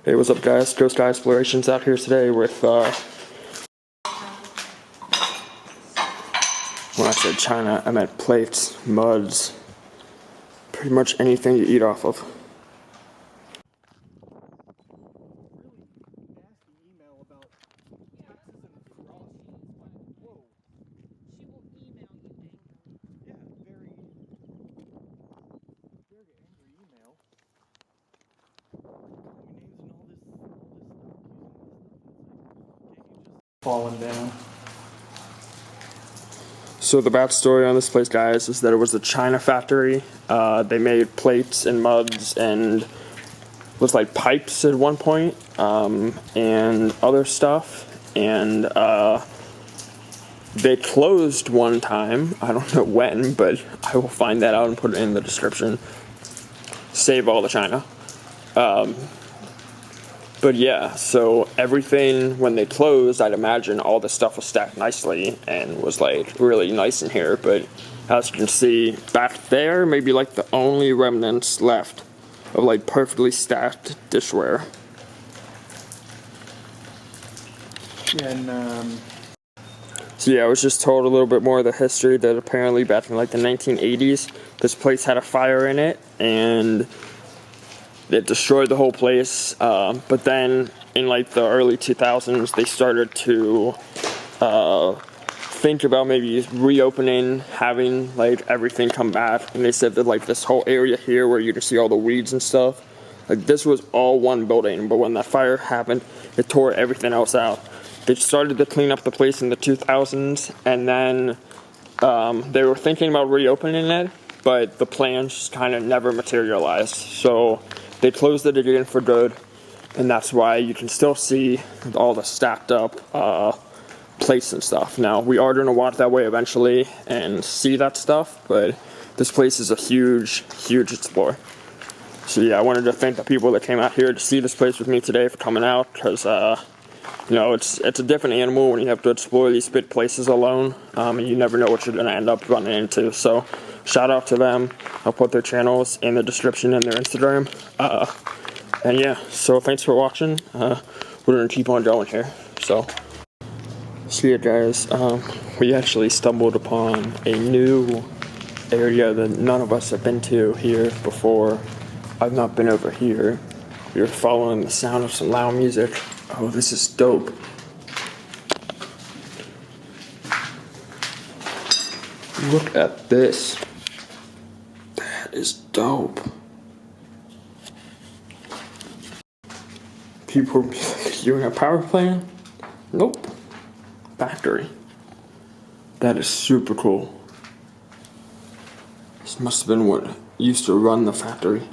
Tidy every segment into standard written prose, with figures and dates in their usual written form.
Hey, what's up guys? Ghost Guy Explorations out here today with, when I said China, I meant plates, muds, pretty much anything you eat off of. Falling down. So the backstory on this place, guys, is that it was a China factory. They made plates and mugs and looks like pipes at one point, and other stuff. And they closed one time. I don't know when, but I will find that out and put it in the description. Save all the China. But yeah, so everything, when they closed, I'd imagine all the stuff was stacked nicely and was like really nice in here. But as you can see back there, maybe like the only remnants left of like perfectly stacked dishware. Yeah, and so yeah, I was just told a little bit more of the history that apparently back in like the 1980s, this place had a fire in it and it destroyed the whole place, but then in like the early 2000s, they started to think about maybe reopening, having like everything come back. And they said that like this whole area here where you can see all the weeds and stuff, like this was all one building. But when that fire happened, it tore everything else out. They started to clean up the place in the 2000s, and then they were thinking about reopening it, but the plans just kind of never materialized. So they closed it again for good, and that's why you can still see all the stacked up plates and stuff. Now, we are going to walk that way eventually and see that stuff, but this place is a huge, huge explore. So yeah, I wanted to thank the people that came out here to see this place with me today for coming out, because you know, it's a different animal when you have to explore these big places alone, and you never know what you're going to end up running into. So shout out to them. I'll put their channels in the description and their Instagram. And yeah, so thanks for watching. We're going to keep on going here. So yeah, guys, we actually stumbled upon a new area that none of us have been to here before. I've not been over here. We were following the sound of some loud music. Oh, this is dope. Look at this. That is dope. People be like, you're in a power plant? Nope. Factory. That is super cool. This must have been what used to run the factory.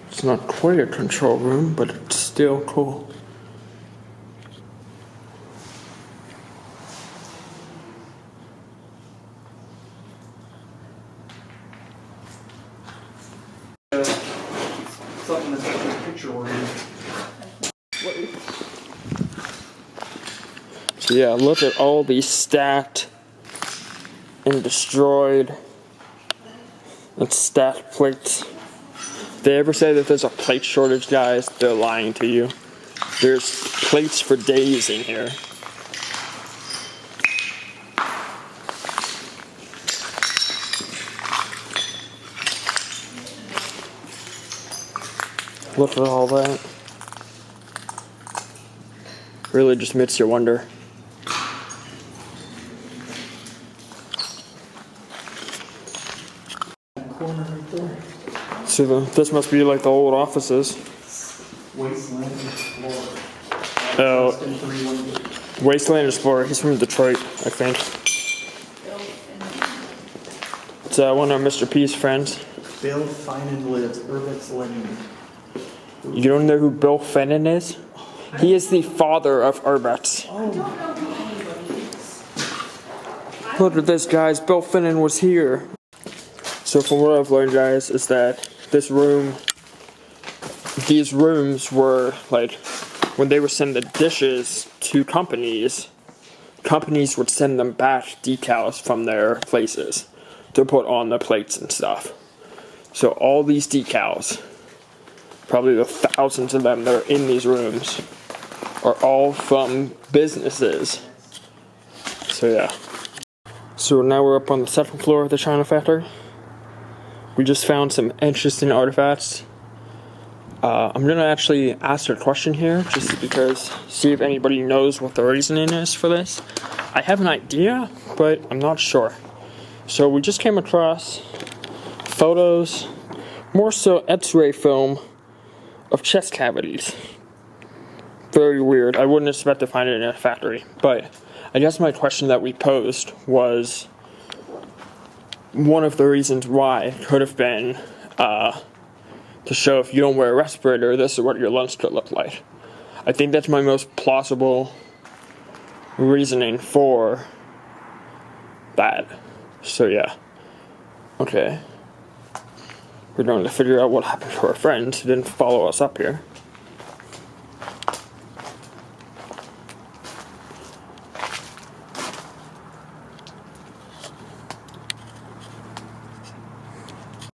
It's not quite a control room, but it's still cool. something that's like a picture oriented. So yeah, look at all these stacked and destroyed and stacked plates. If they ever say that there's a plate shortage, guys, they're lying to you. There's plates for days in here. Look at all that. Really just makes you wonder. Corner right there. So this must be like the old offices. Wasteland Explorer. Oh, Wasteland Explorer. He's from Detroit, I think. It's one of Mr. P's friends. Bill Finan lives. Urbix Lane. You don't know who Bill Finan is? He is the father of Urbix. Look at this, guys. Bill Finan was here. So from what I've learned, guys, is that these rooms were like when they were sending the dishes to companies companies would send them back decals from their places to put on the plates and stuff. So all these decals, probably the thousands of them that are in these rooms, are all from businesses. So yeah. So now we're up on the second floor of the China factory. We just found some interesting artifacts. I'm gonna actually ask a question here, just because, see if anybody knows what the reasoning is for this. I have an idea, but I'm not sure. So we just came across photos, more so X-ray film, of chest cavities. Very weird. I wouldn't expect to find it in a factory, but I guess my question that we posed was, one of the reasons why could have been to show if you don't wear a respirator, this is what your lungs could look like. I think that's my most plausible reasoning for that. So yeah. Okay. We're going to figure out what happened to our friends who didn't follow us up here.